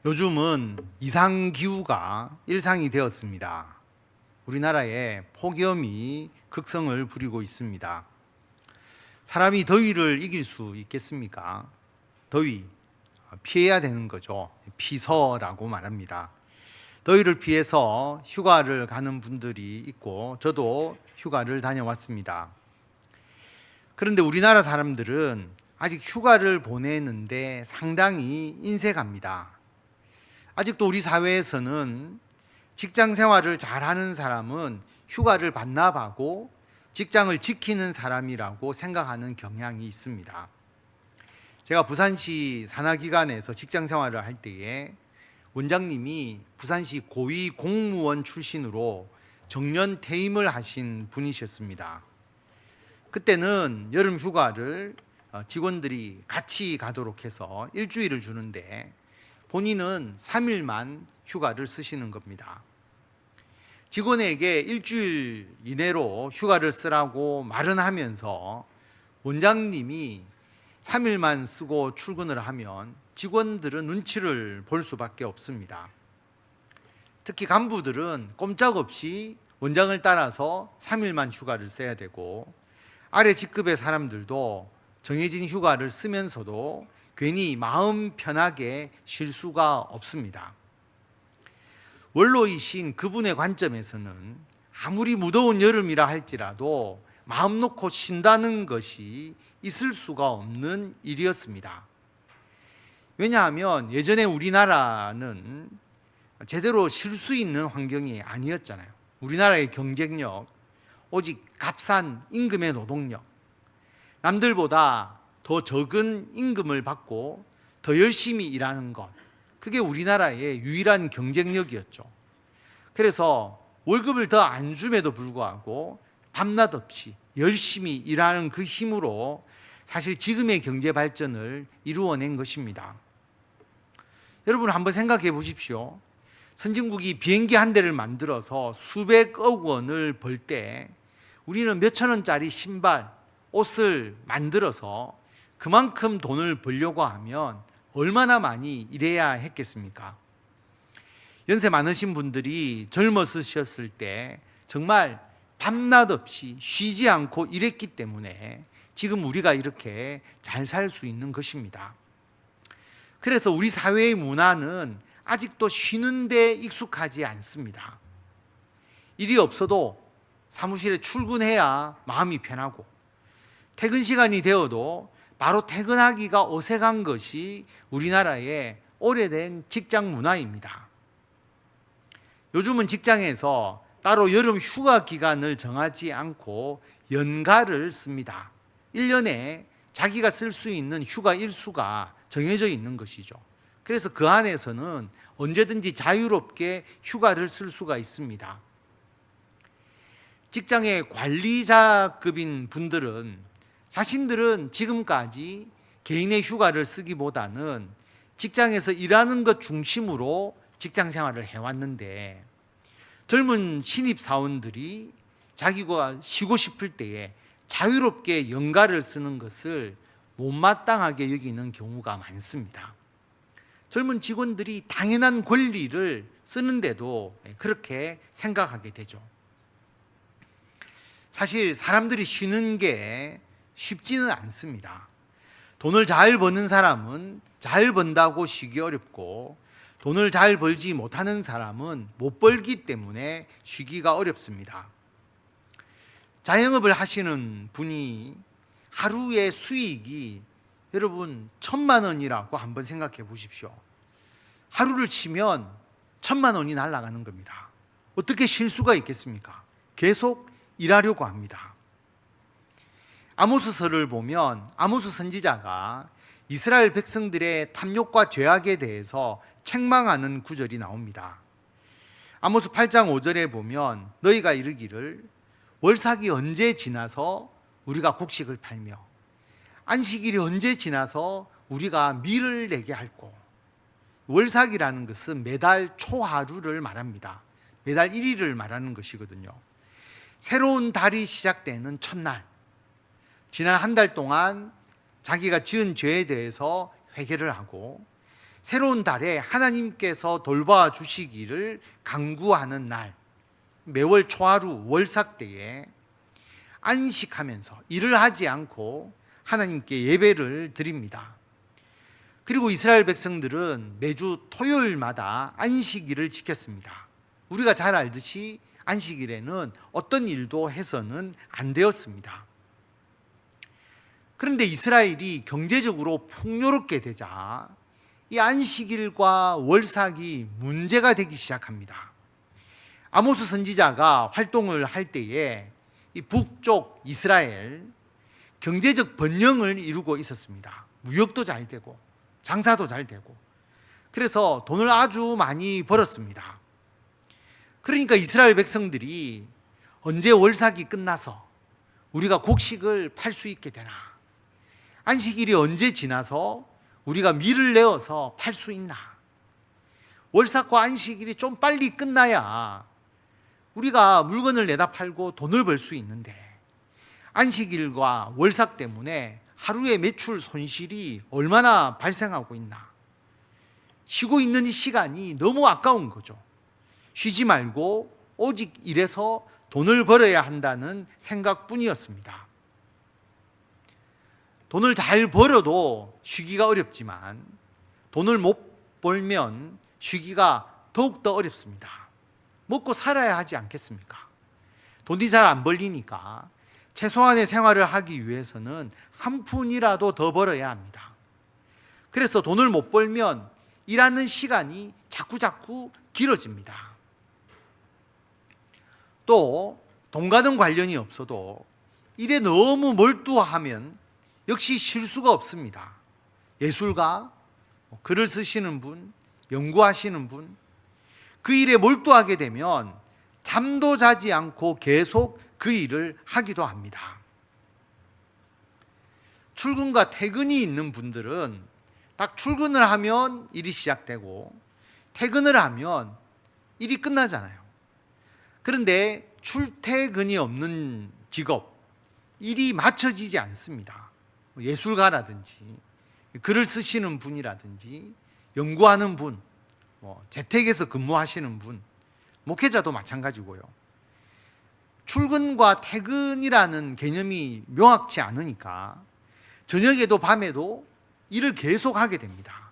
요즘은 이상기후가 일상이 되었습니다. 우리나라에 폭염이 극성을 부리고 있습니다. 사람이 더위를 이길 수 있겠습니까? 더위 피해야 되는 거죠. 피서라고 말합니다. 더위를 피해서 휴가를 가는 분들이 있고 저도 휴가를 다녀왔습니다. 그런데 우리나라 사람들은 아직 휴가를 보내는데 상당히 인색합니다. 아직도 우리 사회에서는 직장 생활을 잘하는 사람은 휴가를 반납하고 직장을 지키는 사람이라고 생각하는 경향이 있습니다. 제가 부산시 산하기관에서 직장 생활을 할 때에 원장님이 부산시 고위 공무원 출신으로 정년 퇴임을 하신 분이셨습니다. 그때는 여름 휴가를 직원들이 같이 가도록 해서 일주일을 주는데 본인은 3일만 휴가를 쓰시는 겁니다. 직원에게 일주일 이내로 휴가를 쓰라고 말은 하면서 원장님이 3일만 쓰고 출근을 하면 직원들은 눈치를 볼 수밖에 없습니다. 특히 간부들은 꼼짝없이 원장을 따라서 3일만 휴가를 써야 되고 아래 직급의 사람들도 정해진 휴가를 쓰면서도 괜히 마음 편하게 쉴 수가 없습니다. 원로이신 그분의 관점에서는 아무리 무더운 여름이라 할지라도 마음 놓고 쉰다는 것이 있을 수가 없는 일이었습니다. 왜냐하면 예전에 우리나라는 제대로 쉴 수 있는 환경이 아니었잖아요. 우리나라의 경쟁력, 오직 값싼 임금의 노동력, 남들보다 더 적은 임금을 받고 더 열심히 일하는 것, 그게 우리나라의 유일한 경쟁력이었죠. 그래서 월급을 더 안 줌에도 불구하고 밤낮 없이 열심히 일하는 그 힘으로 사실 지금의 경제 발전을 이루어낸 것입니다. 여러분 한번 생각해 보십시오. 선진국이 비행기 한 대를 만들어서 수백억 원을 벌 때 우리는 몇천 원짜리 신발, 옷을 만들어서 그만큼 돈을 벌려고 하면 얼마나 많이 일해야 했겠습니까? 연세 많으신 분들이 젊었으셨을 때 정말 밤낮 없이 쉬지 않고 일했기 때문에 지금 우리가 이렇게 잘 살 수 있는 것입니다. 그래서 우리 사회의 문화는 아직도 쉬는 데 익숙하지 않습니다. 일이 없어도 사무실에 출근해야 마음이 편하고 퇴근 시간이 되어도 바로 퇴근하기가 어색한 것이 우리나라의 오래된 직장 문화입니다. 요즘은 직장에서 따로 여름 휴가 기간을 정하지 않고 연가를 씁니다. 1년에 자기가 쓸 수 있는 휴가 일수가 정해져 있는 것이죠. 그래서 그 안에서는 언제든지 자유롭게 휴가를 쓸 수가 있습니다. 직장의 관리자급인 분들은 자신들은 지금까지 개인의 휴가를 쓰기보다는 직장에서 일하는 것 중심으로 직장 생활을 해왔는데 젊은 신입사원들이 자기가 쉬고 싶을 때에 자유롭게 연가를 쓰는 것을 못마땅하게 여기는 경우가 많습니다. 젊은 직원들이 당연한 권리를 쓰는데도 그렇게 생각하게 되죠. 사실 사람들이 쉬는 게 쉽지는 않습니다. 돈을 잘 버는 사람은 잘 번다고 쉬기 어렵고 돈을 잘 벌지 못하는 사람은 못 벌기 때문에 쉬기가 어렵습니다. 자영업을 하시는 분이 하루의 수익이 여러분 1,000만 원이라고 한번 생각해 보십시오. 하루를 쉬면 1,000만 원이 날아가는 겁니다. 어떻게 쉴 수가 있겠습니까? 계속 일하려고 합니다. 아모스서를 보면 아모스 선지자가 이스라엘 백성들의 탐욕과 죄악에 대해서 책망하는 구절이 나옵니다. 아모스 8장 5절에 보면 너희가 이르기를 월삭이 언제 지나서 우리가 곡식을 팔며 안식일이 언제 지나서 우리가 밀을 내게 할꼬. 월삭이라는 것은 매달 초하루를 말합니다. 매달 1일을 말하는 것이거든요. 새로운 달이 시작되는 첫날, 지난 한 달 동안 자기가 지은 죄에 대해서 회개를 하고 새로운 달에 하나님께서 돌봐 주시기를 간구하는 날, 매월 초하루 월삭 때에 안식하면서 일을 하지 않고 하나님께 예배를 드립니다. 그리고 이스라엘 백성들은 매주 토요일마다 안식일을 지켰습니다. 우리가 잘 알듯이 안식일에는 어떤 일도 해서는 안 되었습니다. 그런데 이스라엘이 경제적으로 풍요롭게 되자 이 안식일과 월삭이 문제가 되기 시작합니다. 아모스 선지자가 활동을 할 때에 이 북쪽 이스라엘 경제적 번영을 이루고 있었습니다. 무역도 잘 되고 장사도 잘 되고, 그래서 돈을 아주 많이 벌었습니다. 그러니까 이스라엘 백성들이 언제 월삭이 끝나서 우리가 곡식을 팔 수 있게 되나, 안식일이 언제 지나서 우리가 밀을 내어서 팔 수 있나, 월삭과 안식일이 좀 빨리 끝나야 우리가 물건을 내다 팔고 돈을 벌 수 있는데, 안식일과 월삭 때문에 하루의 매출 손실이 얼마나 발생하고 있나. 쉬고 있는 이 시간이 너무 아까운 거죠. 쉬지 말고 오직 일해서 돈을 벌어야 한다는 생각뿐이었습니다. 돈을 잘 벌어도 쉬기가 어렵지만 돈을 못 벌면 쉬기가 더욱더 어렵습니다. 먹고 살아야 하지 않겠습니까? 돈이 잘 안 벌리니까 최소한의 생활을 하기 위해서는 한 푼이라도 더 벌어야 합니다. 그래서 돈을 못 벌면 일하는 시간이 자꾸 길어집니다. 또 돈과는 관련이 없어도 일에 너무 몰두하면 역시 쉴 수가 없습니다. 예술가, 글을 쓰시는 분, 연구하시는 분, 그 일에 몰두하게 되면 잠도 자지 않고 계속 그 일을 하기도 합니다. 출근과 퇴근이 있는 분들은 딱 출근을 하면 일이 시작되고 퇴근을 하면 일이 끝나잖아요. 그런데 출퇴근이 없는 직업, 일이 맞춰지지 않습니다. 예술가라든지 글을 쓰시는 분이라든지 연구하는 분, 재택에서 근무하시는 분, 목회자도 마찬가지고요. 출근과 퇴근이라는 개념이 명확치 않으니까 저녁에도 밤에도 일을 계속하게 됩니다.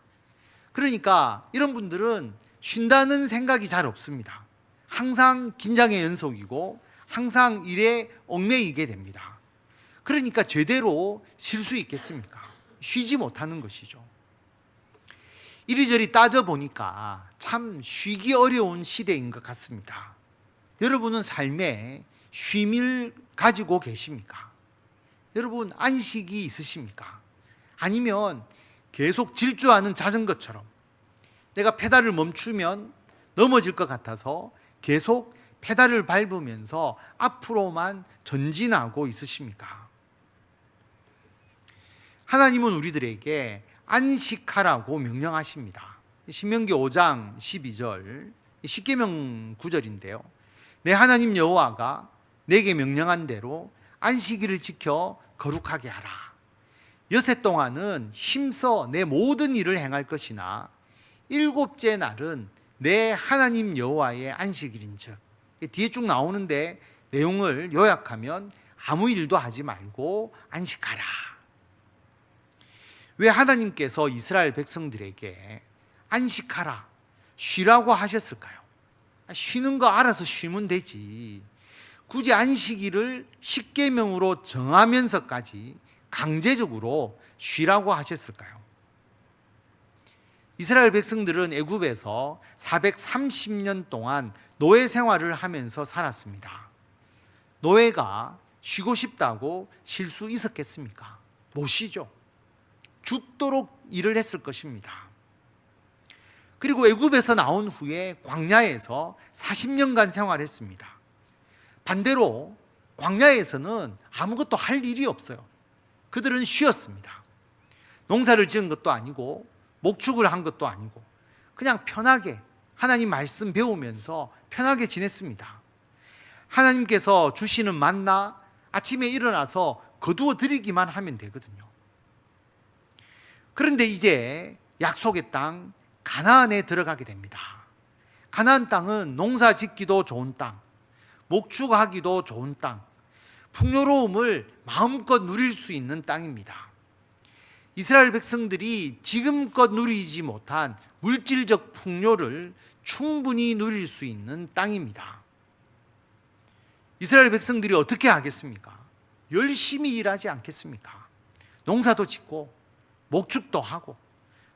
그러니까 이런 분들은 쉰다는 생각이 잘 없습니다. 항상 긴장의 연속이고 항상 일에 얽매이게 됩니다. 그러니까 제대로 쉴 수 있겠습니까? 쉬지 못하는 것이죠. 이리저리 따져보니까 참 쉬기 어려운 시대인 것 같습니다. 여러분은 삶에 쉼을 가지고 계십니까? 여러분 안식이 있으십니까? 아니면 계속 질주하는 자전거처럼 내가 페달을 멈추면 넘어질 것 같아서 계속 페달을 밟으면서 앞으로만 전진하고 있으십니까? 하나님은 우리들에게 안식하라고 명령하십니다. 신명기 5장 12절 십계명 9절인데요. 내 하나님 여호와가 내게 명령한 대로 안식일을 지켜 거룩하게 하라. 여섯 동안은 힘써 내 모든 일을 행할 것이나 일곱째 날은 내 하나님 여호와의 안식일인즉. 뒤에 쭉 나오는데 내용을 요약하면 아무 일도 하지 말고 안식하라. 왜 하나님께서 이스라엘 백성들에게 안식하라, 쉬라고 하셨을까요? 쉬는 거 알아서 쉬면 되지. 굳이 안식일을 십계명으로 정하면서까지 강제적으로 쉬라고 하셨을까요? 이스라엘 백성들은 애굽에서 430년 동안 노예 생활을 하면서 살았습니다. 노예가 쉬고 싶다고 쉴 수 있었겠습니까? 못 쉬죠. 죽도록 일을 했을 것입니다. 그리고 애굽에서 나온 후에 광야에서 40년간 생활했습니다. 반대로 광야에서는 아무것도 할 일이 없어요. 그들은 쉬었습니다. 농사를 지은 것도 아니고 목축을 한 것도 아니고 그냥 편하게 하나님 말씀 배우면서 편하게 지냈습니다. 하나님께서 주시는 만나 아침에 일어나서 거두어 드리기만 하면 되거든요. 그런데 이제 약속의 땅 가나안에 들어가게 됩니다. 가나안 땅은 농사 짓기도 좋은 땅, 목축하기도 좋은 땅, 풍요로움을 마음껏 누릴 수 있는 땅입니다. 이스라엘 백성들이 지금껏 누리지 못한 물질적 풍요를 충분히 누릴 수 있는 땅입니다. 이스라엘 백성들이 어떻게 하겠습니까? 열심히 일하지 않겠습니까? 농사도 짓고 목축도 하고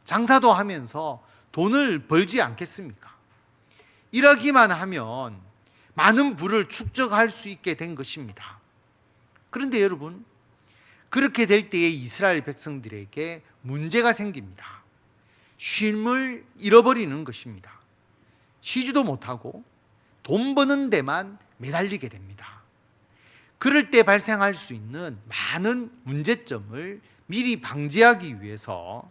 장사도 하면서 돈을 벌지 않겠습니까? 일하기만 하면 많은 부를 축적할 수 있게 된 것입니다. 그런데 여러분, 그렇게 될 때에 이스라엘 백성들에게 문제가 생깁니다. 쉼을 잃어버리는 것입니다. 쉬지도 못하고 돈 버는 데만 매달리게 됩니다. 그럴 때 발생할 수 있는 많은 문제점을 미리 방지하기 위해서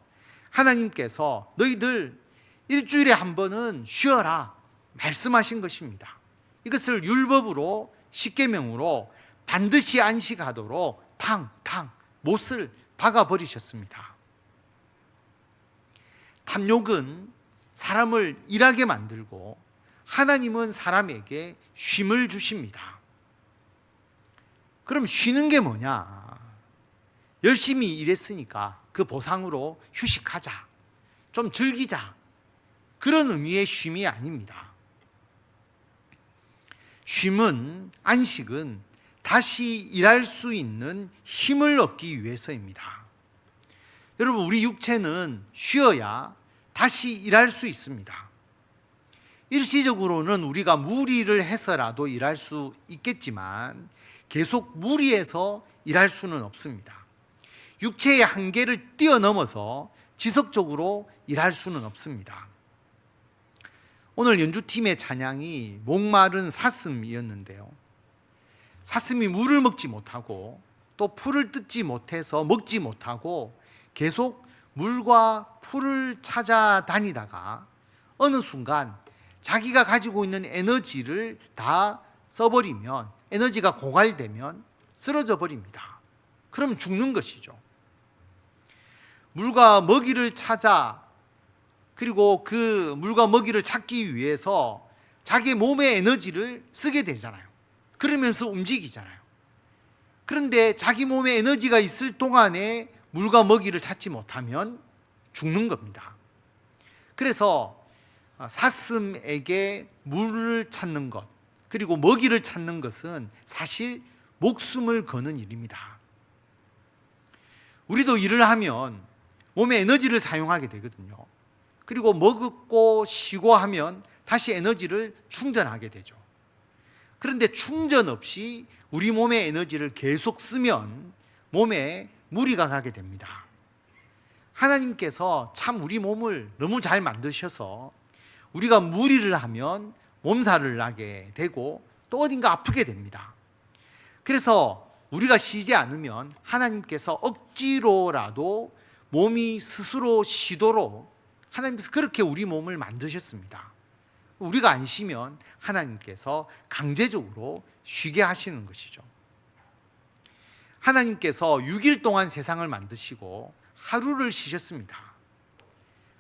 하나님께서 너희들 일주일에 한 번은 쉬어라 말씀하신 것입니다. 이것을 율법으로 십계명으로 반드시 안식하도록 탕탕 못을 박아버리셨습니다. 탐욕은 사람을 일하게 만들고 하나님은 사람에게 쉼을 주십니다. 그럼 쉬는 게 뭐냐? 열심히 일했으니까 그 보상으로 휴식하자, 좀 즐기자, 그런 의미의 쉼이 아닙니다. 쉼은, 안식은 다시 일할 수 있는 힘을 얻기 위해서입니다. 여러분, 우리 육체는 쉬어야 다시 일할 수 있습니다. 일시적으로는 우리가 무리를 해서라도 일할 수 있겠지만 계속 무리해서 일할 수는 없습니다. 육체의 한계를 뛰어넘어서 지속적으로 일할 수는 없습니다. 오늘 연주팀의 찬양이 목마른 사슴이었는데요. 사슴이 물을 먹지 못하고 또 풀을 뜯지 못해서 먹지 못하고 계속 물과 풀을 찾아다니다가 어느 순간 자기가 가지고 있는 에너지를 다 써버리면, 에너지가 고갈되면 쓰러져 버립니다. 그럼 죽는 것이죠. 물과 먹이를 찾아, 그리고 그 물과 먹이를 찾기 위해서 자기 몸의 에너지를 쓰게 되잖아요. 그러면서 움직이잖아요. 그런데 자기 몸에 에너지가 있을 동안에 물과 먹이를 찾지 못하면 죽는 겁니다. 그래서 사슴에게 물을 찾는 것, 그리고 먹이를 찾는 것은 사실 목숨을 거는 일입니다. 우리도 일을 하면 몸에 에너지를 사용하게 되거든요. 그리고 먹고 쉬고 하면 다시 에너지를 충전하게 되죠. 그런데 충전 없이 우리 몸의 에너지를 계속 쓰면 몸에 무리가 가게 됩니다. 하나님께서 참 우리 몸을 너무 잘 만드셔서 우리가 무리를 하면 몸살을 나게 되고 또 어딘가 아프게 됩니다. 그래서 우리가 쉬지 않으면 하나님께서 억지로라도 몸이 스스로 쉬도록 하나님께서 그렇게 우리 몸을 만드셨습니다. 우리가 안 쉬면 하나님께서 강제적으로 쉬게 하시는 것이죠. 하나님께서 6일 동안 세상을 만드시고 하루를 쉬셨습니다.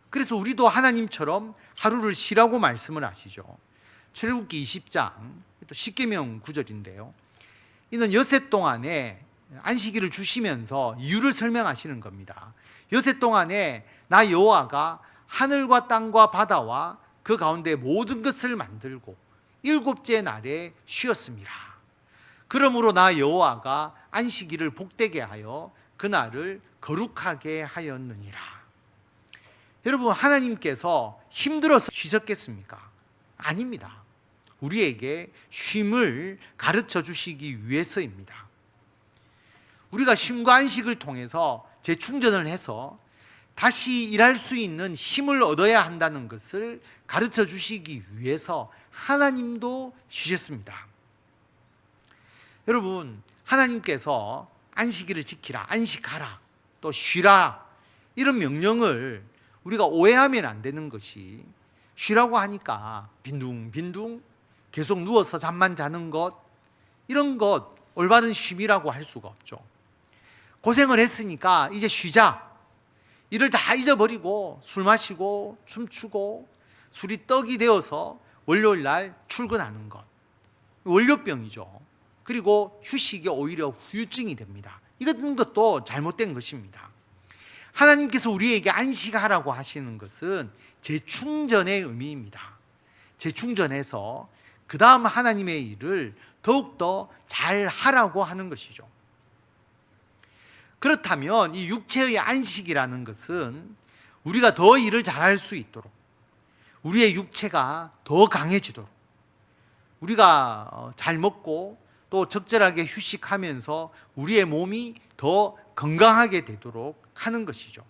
그래서 우리도 하나님처럼 하루를 쉬라고 말씀을 하시죠. 출애굽기 20장 또 십계명 9절인데요. 이는 엿새 동안에 안식일을 주시면서 이유를 설명하시는 겁니다. 엿새 동안에 나 여호와가 하늘과 땅과 바다와 그 가운데 모든 것을 만들고 일곱째 날에 쉬었습니다. 그러므로 나 여호와가 안식일을 복되게 하여 그날을 거룩하게 하였느니라. 여러분, 하나님께서 힘들어서 쉬셨겠습니까? 아닙니다. 우리에게 쉼을 가르쳐 주시기 위해서입니다. 우리가 쉼과 안식을 통해서 재충전을 해서 다시 일할 수 있는 힘을 얻어야 한다는 것을 가르쳐 주시기 위해서 하나님도 쉬셨습니다. 여러분, 하나님께서 안식일을 지키라, 안식하라, 또 쉬라, 이런 명령을 우리가 오해하면 안 되는 것이, 쉬라고 하니까 빈둥빈둥 계속 누워서 잠만 자는 것, 이런 것 올바른 쉼이라고 할 수가 없죠. 고생을 했으니까 이제 쉬자, 일을 다 잊어버리고 술 마시고 춤추고 술이 떡이 되어서 월요일 날 출근하는 것. 월요병이죠. 그리고 휴식이 오히려 후유증이 됩니다. 이런 것도 잘못된 것입니다. 하나님께서 우리에게 안식하라고 하시는 것은 재충전의 의미입니다. 재충전해서 그 다음 하나님의 일을 더욱더 잘 하라고 하는 것이죠. 그렇다면 이 육체의 안식이라는 것은 우리가 더 일을 잘할 수 있도록, 우리의 육체가 더 강해지도록, 우리가 잘 먹고 또 적절하게 휴식하면서 우리의 몸이 더 건강하게 되도록 하는 것이죠.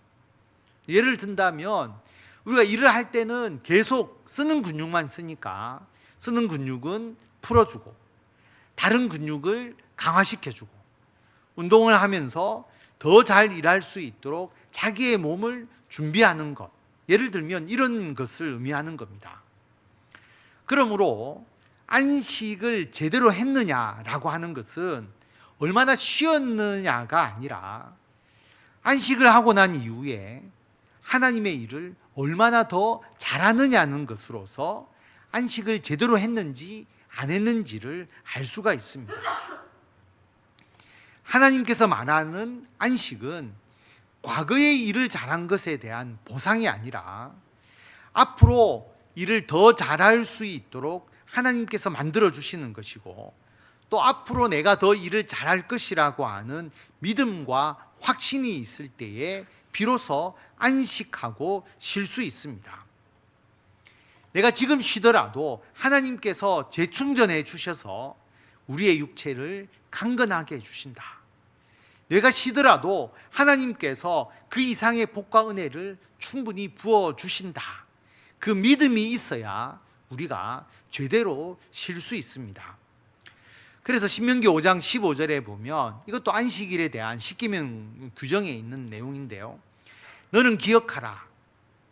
예를 든다면 우리가 일을 할 때는 계속 쓰는 근육만 쓰니까 쓰는 근육은 풀어주고 다른 근육을 강화시켜주고 운동을 하면서 더 잘 일할 수 있도록 자기의 몸을 준비하는 것, 예를 들면 이런 것을 의미하는 겁니다. 그러므로 안식을 제대로 했느냐라고 하는 것은 얼마나 쉬었느냐가 아니라 안식을 하고 난 이후에 하나님의 일을 얼마나 더 잘하느냐는 것으로서 안식을 제대로 했는지 안 했는지를 알 수가 있습니다. 하나님께서 말하는 안식은 과거의 일을 잘한 것에 대한 보상이 아니라 앞으로 일을 더 잘할 수 있도록 하나님께서 만들어 주시는 것이고, 또 앞으로 내가 더 일을 잘할 것이라고 하는 믿음과 확신이 있을 때에 비로소 안식하고 쉴 수 있습니다. 내가 지금 쉬더라도 하나님께서 재충전해 주셔서 우리의 육체를 강건하게 해주신다. 내가 쉬더라도 하나님께서 그 이상의 복과 은혜를 충분히 부어주신다. 그 믿음이 있어야 우리가 제대로 쉴 수 있습니다. 그래서 신명기 5장 15절에 보면 이것도 안식일에 대한 십계명 규정에 있는 내용인데요. 너는 기억하라.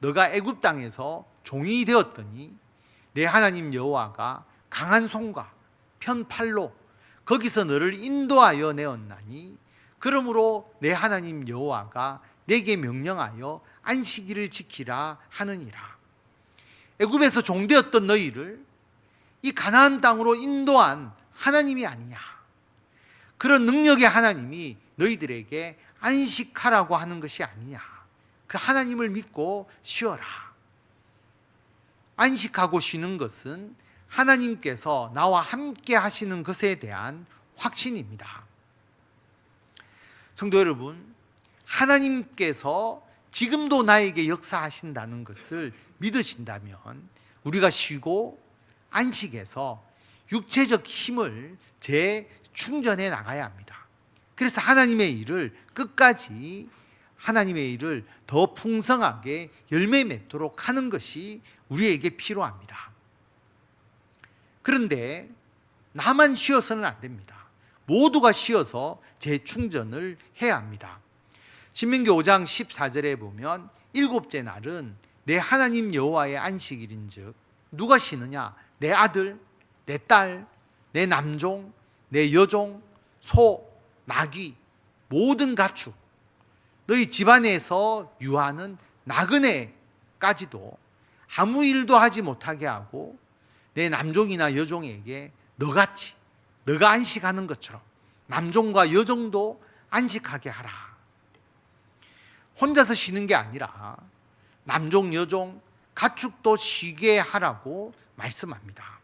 너가 애굽 땅에서 종이 되었더니 내 하나님 여호와가 강한 손과 편 팔로 거기서 너를 인도하여 내었나니 그러므로 내 하나님 여호와가 내게 명령하여 안식일을 지키라 하느니라. 애굽에서 종되었던 너희를 이 가나안 땅으로 인도한 하나님이 아니냐. 그런 능력의 하나님이 너희들에게 안식하라고 하는 것이 아니냐. 그 하나님을 믿고 쉬어라. 안식하고 쉬는 것은 하나님께서 나와 함께 하시는 것에 대한 확신입니다. 성도 여러분, 하나님께서 지금도 나에게 역사하신다는 것을 믿으신다면 우리가 쉬고 안식해서 육체적 힘을 재충전해 나가야 합니다. 그래서 하나님의 일을 끝까지, 하나님의 일을 더 풍성하게 열매 맺도록 하는 것이 우리에게 필요합니다. 그런데 나만 쉬어서는 안 됩니다. 모두가 쉬어서 재충전을 해야 합니다. 신명기 5장 14절에 보면 일곱째 날은 내 하나님 여호와의 안식일인즉 누가 쉬느냐? 내 아들, 내 딸, 내 남종, 내 여종, 소, 나귀, 모든 가축, 너희 집안에서 유하는 나그네까지도 아무 일도 하지 못하게 하고 내 남종이나 여종에게 너같이 너가 안식하는 것처럼 남종과 여종도 안식하게 하라. 혼자서 쉬는 게 아니라 남종, 여종, 가축도 쉬게 하라고 말씀합니다.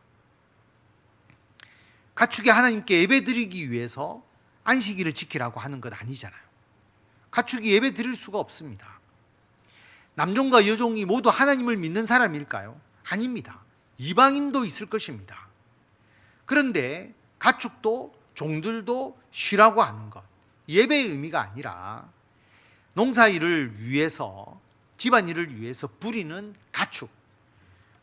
가축이 하나님께 예배드리기 위해서 안식일을 지키라고 하는 것 아니잖아요. 가축이 예배드릴 수가 없습니다. 남종과 여종이 모두 하나님을 믿는 사람일까요? 아닙니다. 이방인도 있을 것입니다. 그런데 가축도 종들도 쉬라고 하는 것, 예배의 의미가 아니라 농사일을 위해서, 집안일을 위해서 부리는 가축,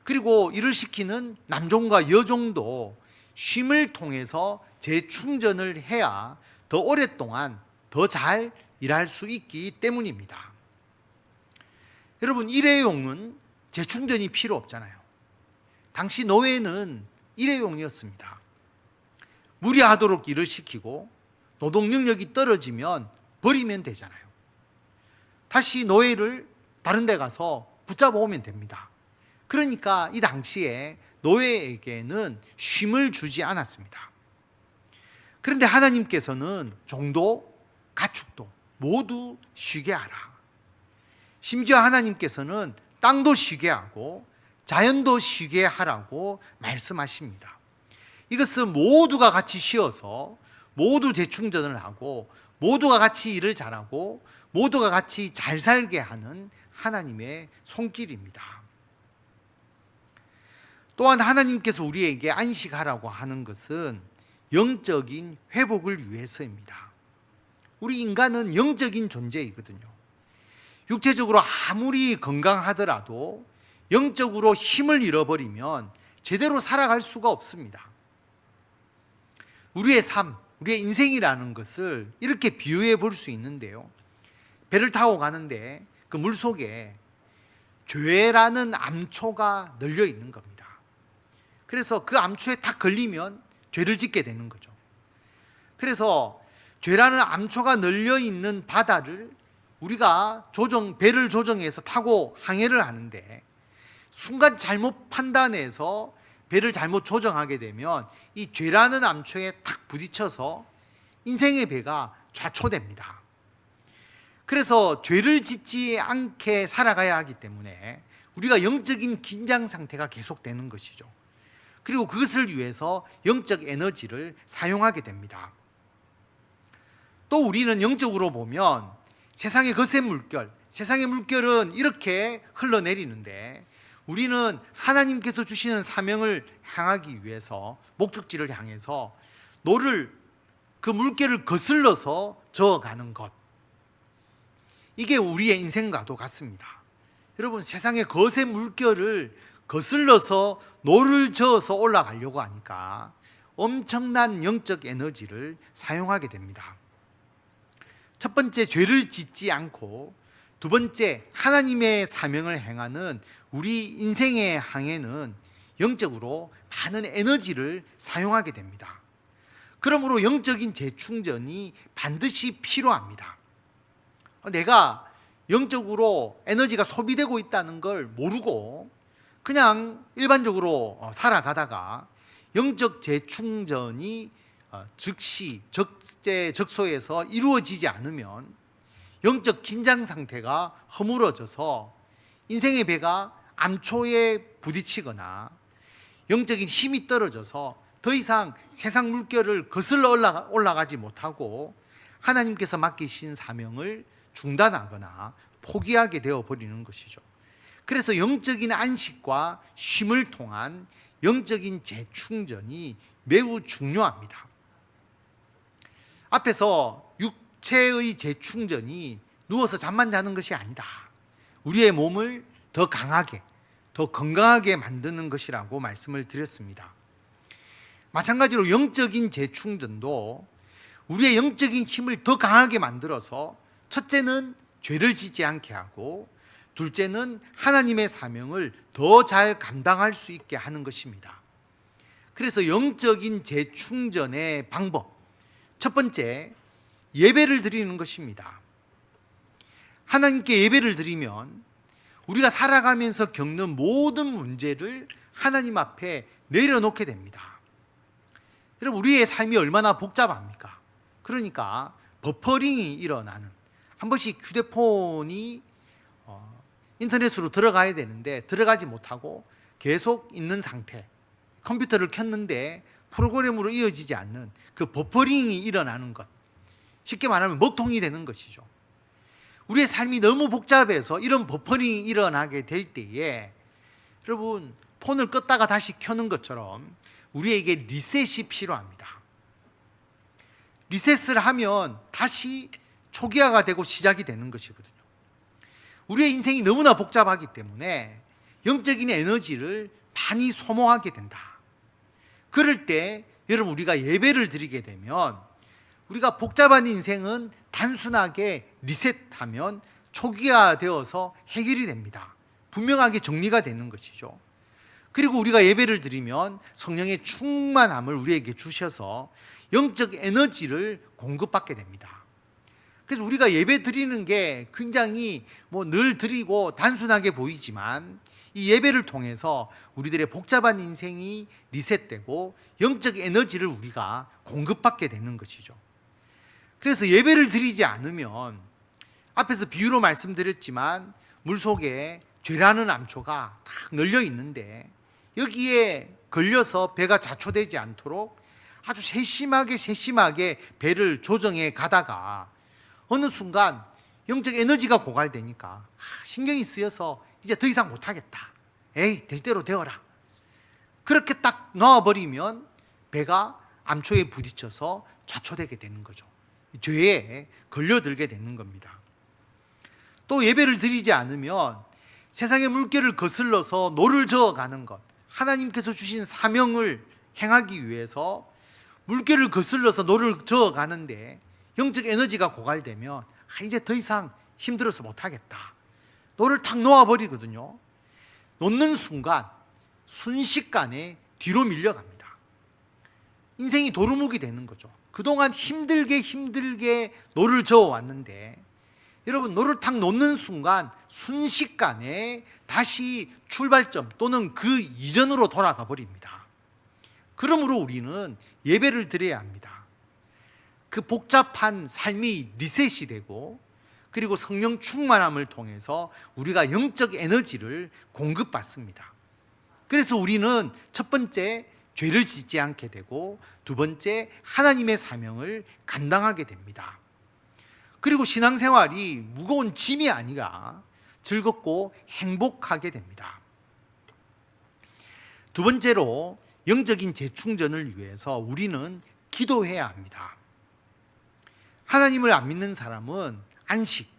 그리고 일을 시키는 남종과 여종도 쉼을 통해서 재충전을 해야 더 오랫동안 더 잘 일할 수 있기 때문입니다. 여러분, 일회용은 재충전이 필요 없잖아요. 당시 노예는 일회용이었습니다. 무리하도록 일을 시키고 노동 능력이 떨어지면 버리면 되잖아요. 다시 노예를 다른 데 가서 붙잡아 오면 됩니다. 그러니까 이 당시에 노예에게는 쉼을 주지 않았습니다. 그런데 하나님께서는 종도 가축도 모두 쉬게 하라. 심지어 하나님께서는 땅도 쉬게 하고 자연도 쉬게 하라고 말씀하십니다. 이것은 모두가 같이 쉬어서 모두 재충전을 하고 모두가 같이 일을 잘하고 모두가 같이 잘 살게 하는 하나님의 손길입니다. 또한 하나님께서 우리에게 안식하라고 하는 것은 영적인 회복을 위해서입니다. 우리 인간은 영적인 존재이거든요. 육체적으로 아무리 건강하더라도 영적으로 힘을 잃어버리면 제대로 살아갈 수가 없습니다. 우리의 삶, 우리의 인생이라는 것을 이렇게 비유해 볼 수 있는데요. 배를 타고 가는데 그 물속에 죄라는 암초가 널려 있는 겁니다. 그래서 그 암초에 탁 걸리면 죄를 짓게 되는 거죠. 그래서 죄라는 암초가 널려 있는 바다를 우리가 배를 조정해서 타고 항해를 하는데 순간 잘못 판단해서 배를 잘못 조정하게 되면 이 죄라는 암초에 탁 부딪혀서 인생의 배가 좌초됩니다. 그래서 죄를 짓지 않게 살아가야 하기 때문에 우리가 영적인 긴장 상태가 계속되는 것이죠. 그리고 그것을 위해서 영적 에너지를 사용하게 됩니다. 또 우리는 영적으로 보면 세상의 거센 물결, 세상의 물결은 이렇게 흘러내리는데 우리는 하나님께서 주시는 사명을 향하기 위해서 목적지를 향해서 그 물결을 거슬러서 저어가는 것, 이게 우리의 인생과도 같습니다. 여러분, 세상의 거센 물결을 거슬러서 노를 저어서 올라가려고 하니까 엄청난 영적 에너지를 사용하게 됩니다. 첫 번째, 죄를 짓지 않고 두 번째, 하나님의 사명을 행하는 우리 인생의 항해는 영적으로 많은 에너지를 사용하게 됩니다. 그러므로 영적인 재충전이 반드시 필요합니다. 내가 영적으로 에너지가 소비되고 있다는 걸 모르고 그냥 일반적으로 살아가다가 영적 재충전이 즉시 적소에서 이루어지지 않으면 영적 긴장 상태가 허물어져서 인생의 배가 암초에 부딪히거나 영적인 힘이 떨어져서 더 이상 세상 물결을 거슬러 올라가지 못하고 하나님께서 맡기신 사명을 중단하거나 포기하게 되어버리는 것이죠. 그래서 영적인 안식과 쉼을 통한 영적인 재충전이 매우 중요합니다. 앞에서 육체의 재충전이 누워서 잠만 자는 것이 아니다. 우리의 몸을 더 강하게, 더 건강하게 만드는 것이라고 말씀을 드렸습니다. 마찬가지로 영적인 재충전도 우리의 영적인 힘을 더 강하게 만들어서 첫째는 죄를 짓지 않게 하고 둘째는 하나님의 사명을 더 잘 감당할 수 있게 하는 것입니다. 그래서 영적인 재충전의 방법, 첫 번째, 예배를 드리는 것입니다. 하나님께 예배를 드리면 우리가 살아가면서 겪는 모든 문제를 하나님 앞에 내려놓게 됩니다. 여러분, 우리의 삶이 얼마나 복잡합니까? 그러니까 버퍼링이 일어나는, 한 번씩 휴대폰이 인터넷으로 들어가야 되는데 들어가지 못하고 계속 있는 상태, 컴퓨터를 켰는데 프로그램으로 이어지지 않는 그 버퍼링이 일어나는 것, 쉽게 말하면 먹통이 되는 것이죠. 우리의 삶이 너무 복잡해서 이런 버퍼링이 일어나게 될 때에 여러분, 폰을 껐다가 다시 켜는 것처럼 우리에게 리셋이 필요합니다. 리셋을 하면 다시 초기화가 되고 시작이 되는 것이거든요. 우리의 인생이 너무나 복잡하기 때문에 영적인 에너지를 많이 소모하게 된다. 그럴 때 여러분, 우리가 예배를 드리게 되면 우리가 복잡한 인생은 단순하게 리셋하면 초기화되어서 해결이 됩니다. 분명하게 정리가 되는 것이죠. 그리고 우리가 예배를 드리면 성령의 충만함을 우리에게 주셔서 영적 에너지를 공급받게 됩니다. 그래서 우리가 예배 드리는 게 굉장히 늘 드리고 단순하게 보이지만 이 예배를 통해서 우리들의 복잡한 인생이 리셋되고 영적 에너지를 우리가 공급받게 되는 것이죠. 그래서 예배를 드리지 않으면 앞에서 비유로 말씀드렸지만 물속에 죄라는 암초가 탁 널려 있는데 여기에 걸려서 배가 자초되지 않도록 아주 세심하게 배를 조정해 가다가 어느 순간 영적 에너지가 고갈되니까 신경이 쓰여서 이제 더 이상 못하겠다. 에이, 될 대로 되어라. 그렇게 딱 놔버리면 배가 암초에 부딪혀서 좌초되게 되는 거죠. 죄에 걸려들게 되는 겁니다. 또 예배를 드리지 않으면 세상의 물결을 거슬러서 노를 저어가는 것, 하나님께서 주신 사명을 행하기 위해서 물결을 거슬러서 노를 저어가는데 영적 에너지가 고갈되면 이제 더 이상 힘들어서 못하겠다. 노를 탁 놓아버리거든요. 놓는 순간 순식간에 뒤로 밀려갑니다. 인생이 도루묵이 되는 거죠. 그동안 힘들게 노를 저어왔는데 여러분, 노를 탁 놓는 순간 순식간에 다시 출발점 또는 그 이전으로 돌아가 버립니다. 그러므로 우리는 예배를 드려야 합니다. 그 복잡한 삶이 리셋이 되고 그리고 성령 충만함을 통해서 우리가 영적 에너지를 공급받습니다. 그래서 우리는 첫 번째, 죄를 짓지 않게 되고 두 번째, 하나님의 사명을 감당하게 됩니다. 그리고 신앙생활이 무거운 짐이 아니라 즐겁고 행복하게 됩니다. 두 번째로, 영적인 재충전을 위해서 우리는 기도해야 합니다. 하나님을 안 믿는 사람은 안식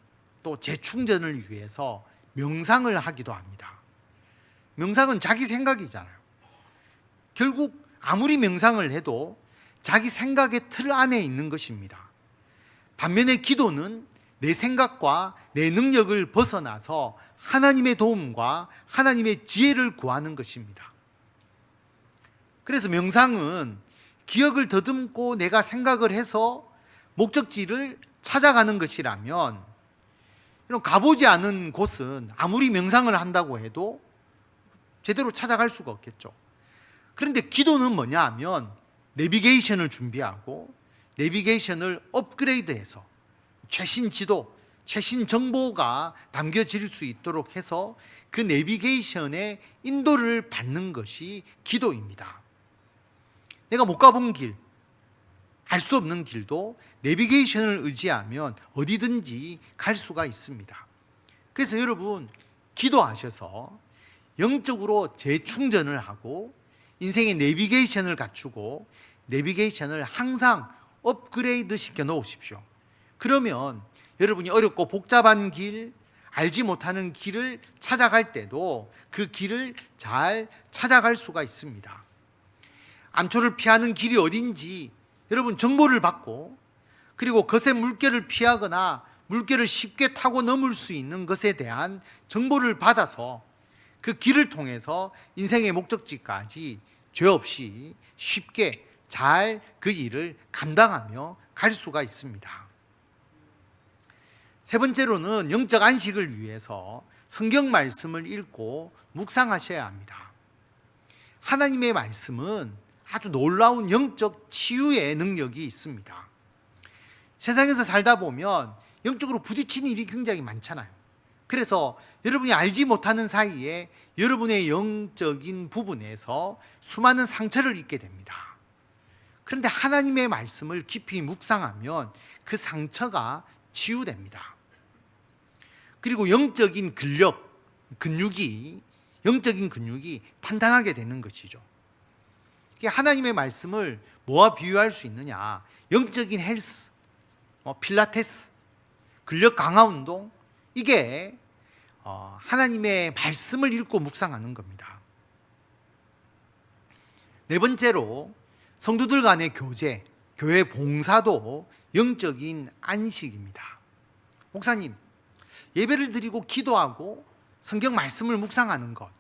또 재충전을 위해서 명상을 하기도 합니다. 명상은 자기 생각이잖아요. 결국 아무리 명상을 해도 자기 생각의 틀 안에 있는 것입니다. 반면에 기도는 내 생각과 내 능력을 벗어나서 하나님의 도움과 하나님의 지혜를 구하는 것입니다. 그래서 명상은 기억을 더듬고 내가 생각을 해서 목적지를 찾아가는 것이라면, 이런 가보지 않은 곳은 아무리 명상을 한다고 해도 제대로 찾아갈 수가 없겠죠. 그런데 기도는 뭐냐 하면 내비게이션을 준비하고 내비게이션을 업그레이드해서 최신 지도, 최신 정보가 담겨질 수 있도록 해서 그 내비게이션의 인도를 받는 것이 기도입니다. 내가 못 가본 길, 알 수 없는 길도 내비게이션을 의지하면 어디든지 갈 수가 있습니다. 그래서 여러분, 기도하셔서 영적으로 재충전을 하고 인생의 내비게이션을 갖추고 내비게이션을 항상 업그레이드 시켜 놓으십시오. 그러면 여러분이 어렵고 복잡한 길, 알지 못하는 길을 찾아갈 때도 그 길을 잘 찾아갈 수가 있습니다. 암초를 피하는 길이 어딘지 여러분 정보를 받고, 그리고 거센 물결을 피하거나 물결을 쉽게 타고 넘을 수 있는 것에 대한 정보를 받아서 그 길을 통해서 인생의 목적지까지 죄 없이 쉽게 잘 그 일을 감당하며 갈 수가 있습니다. 세 번째로는 영적 안식을 위해서 성경 말씀을 읽고 묵상하셔야 합니다. 하나님의 말씀은 아주 놀라운 영적 치유의 능력이 있습니다. 세상에서 살다 보면 영적으로 부딪히는 일이 굉장히 많잖아요. 그래서 여러분이 알지 못하는 사이에 여러분의 영적인 부분에서 수많은 상처를 입게 됩니다. 그런데 하나님의 말씀을 깊이 묵상하면 그 상처가 치유됩니다. 그리고 영적인 근육이 탄탄하게 되는 것이죠. 하나님의 말씀을 뭐와 비유할 수 있느냐? 영적인 헬스, 필라테스, 근력 강화 운동, 이게 하나님의 말씀을 읽고 묵상하는 겁니다. 네 번째로, 성도들 간의 교제, 교회 봉사도 영적인 안식입니다. 목사님, 예배를 드리고 기도하고 성경 말씀을 묵상하는 것,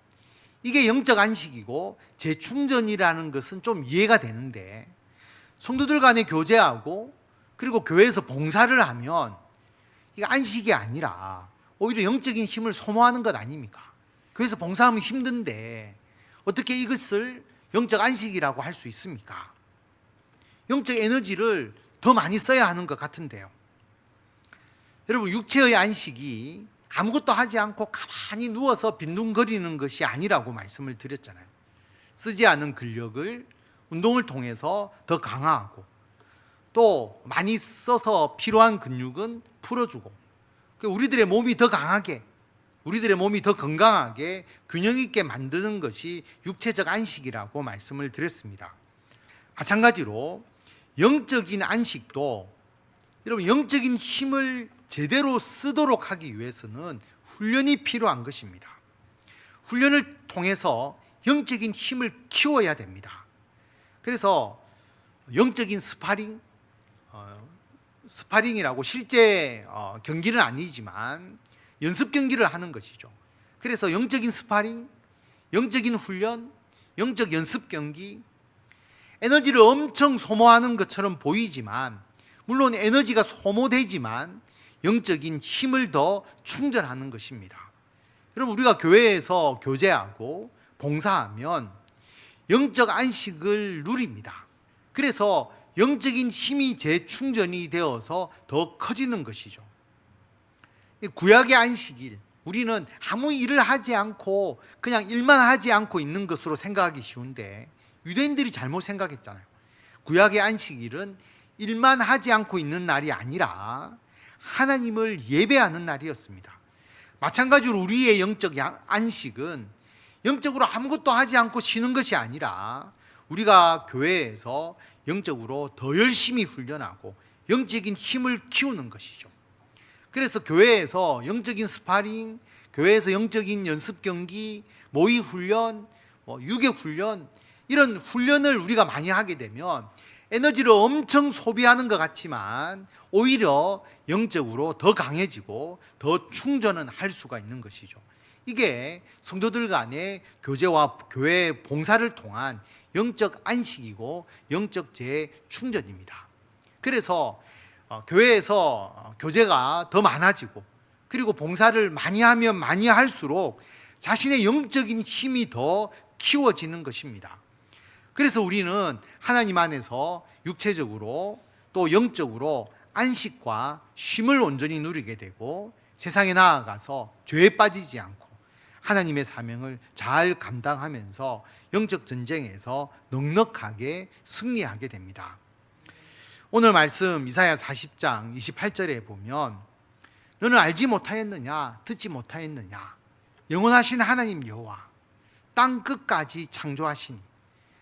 이게 영적 안식이고 재충전이라는 것은 좀 이해가 되는데, 성도들 간에 교제하고 그리고 교회에서 봉사를 하면 이게 안식이 아니라 오히려 영적인 힘을 소모하는 것 아닙니까? 그래서 봉사하면 힘든데 어떻게 이것을 영적 안식이라고 할 수 있습니까? 영적 에너지를 더 많이 써야 하는 것 같은데요. 여러분, 육체의 안식이 아무것도 하지 않고 가만히 누워서 빈둥거리는 것이 아니라고 말씀을 드렸잖아요. 쓰지 않은 근력을 운동을 통해서 더 강화하고, 또 많이 써서 필요한 근육은 풀어주고, 우리들의 몸이 더 강하게, 우리들의 몸이 더 건강하게 균형 있게 만드는 것이 육체적 안식이라고 말씀을 드렸습니다. 마찬가지로 영적인 안식도, 여러분, 영적인 힘을 제대로 쓰도록 하기 위해서는 훈련이 필요한 것입니다. 훈련을 통해서 영적인 힘을 키워야 됩니다. 그래서 영적인 스파링이라고 실제 경기는 아니지만 연습 경기를 하는 것이죠. 그래서 영적인 스파링, 영적인 훈련, 영적 연습 경기, 에너지를 엄청 소모하는 것처럼 보이지만, 물론 에너지가 소모되지만 영적인 힘을 더 충전하는 것입니다. 여러분, 우리가 교회에서 교제하고 봉사하면 영적 안식을 누립니다. 그래서 영적인 힘이 재충전이 되어서 더 커지는 것이죠. 구약의 안식일, 우리는 아무 일을 하지 않고 그냥 일만 하지 않고 있는 것으로 생각하기 쉬운데, 유대인들이 잘못 생각했잖아요. 구약의 안식일은 일만 하지 않고 있는 날이 아니라 하나님을 예배하는 날이었습니다. 마찬가지로 우리의 영적 안식은 영적으로 아무것도 하지 않고 쉬는 것이 아니라 우리가 교회에서 영적으로 더 열심히 훈련하고 영적인 힘을 키우는 것이죠. 그래서 교회에서 영적인 스파링, 교회에서 영적인 연습 경기, 모의 훈련, 유격 훈련, 이런 훈련을 우리가 많이 하게 되면 에너지를 엄청 소비하는 것 같지만 오히려 영적으로 더 강해지고 더 충전은 할 수가 있는 것이죠. 이게 성도들 간의 교제와 교회 봉사를 통한 영적 안식이고 영적 재충전입니다. 그래서 교회에서 교제가 더 많아지고, 그리고 봉사를 많이 하면 많이 할수록 자신의 영적인 힘이 더 키워지는 것입니다. 그래서 우리는 하나님 안에서 육체적으로 또 영적으로 안식과 쉼을 온전히 누리게 되고, 세상에 나아가서 죄에 빠지지 않고 하나님의 사명을 잘 감당하면서 영적 전쟁에서 넉넉하게 승리하게 됩니다. 오늘 말씀 이사야 40장 28절에 보면, 너는 알지 못하였느냐, 듣지 못하였느냐, 영원하신 하나님 여호와 땅 끝까지 창조하시니.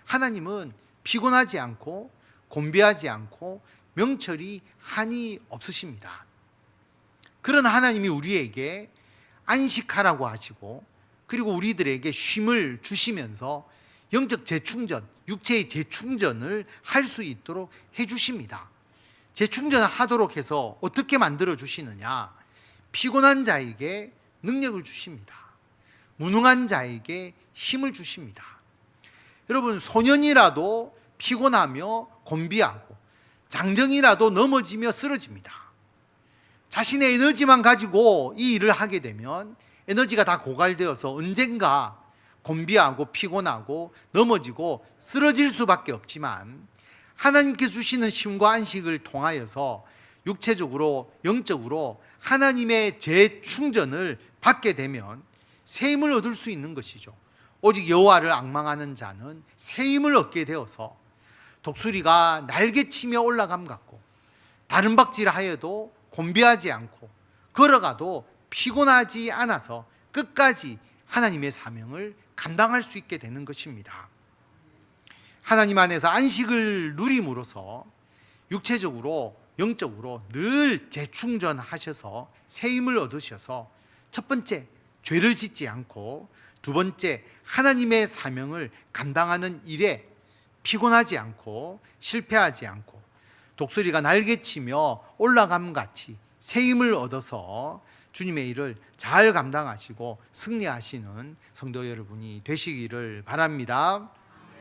하나님은 피곤하지 않고 곤비하지 않고 명철이 한이 없으십니다. 그런 하나님이 우리에게 안식하라고 하시고, 그리고 우리들에게 쉼을 주시면서 영적 재충전, 육체의 재충전을 할 수 있도록 해주십니다. 재충전을 하도록 해서 어떻게 만들어 주시느냐? 피곤한 자에게 능력을 주십니다. 무능한 자에게 힘을 주십니다. 여러분, 소년이라도 피곤하며 곤비하고 장정이라도 넘어지며 쓰러집니다. 자신의 에너지만 가지고 이 일을 하게 되면 에너지가 다 고갈되어서 언젠가 곤비하고 피곤하고 넘어지고 쓰러질 수밖에 없지만, 하나님께서 주시는 쉼과 안식을 통하여서 육체적으로 영적으로 하나님의 재충전을 받게 되면 새 힘을 얻을 수 있는 것이죠. 오직 여호와를 앙망하는 자는 새 힘을 얻게 되어서 독수리가 날개치며 올라감 같고, 다른 박질하여도 곤비하지 않고 걸어가도 피곤하지 않아서 끝까지 하나님의 사명을 감당할 수 있게 되는 것입니다. 하나님 안에서 안식을 누림으로써 육체적으로 영적으로 늘 재충전하셔서 새 힘을 얻으셔서, 첫 번째, 죄를 짓지 않고, 두 번째, 하나님의 사명을 감당하는 일에 피곤하지 않고 실패하지 않고 독수리가 날개치며 올라감같이 새 힘을 얻어서 주님의 일을 잘 감당하시고 승리하시는 성도 여러분이 되시기를 바랍니다.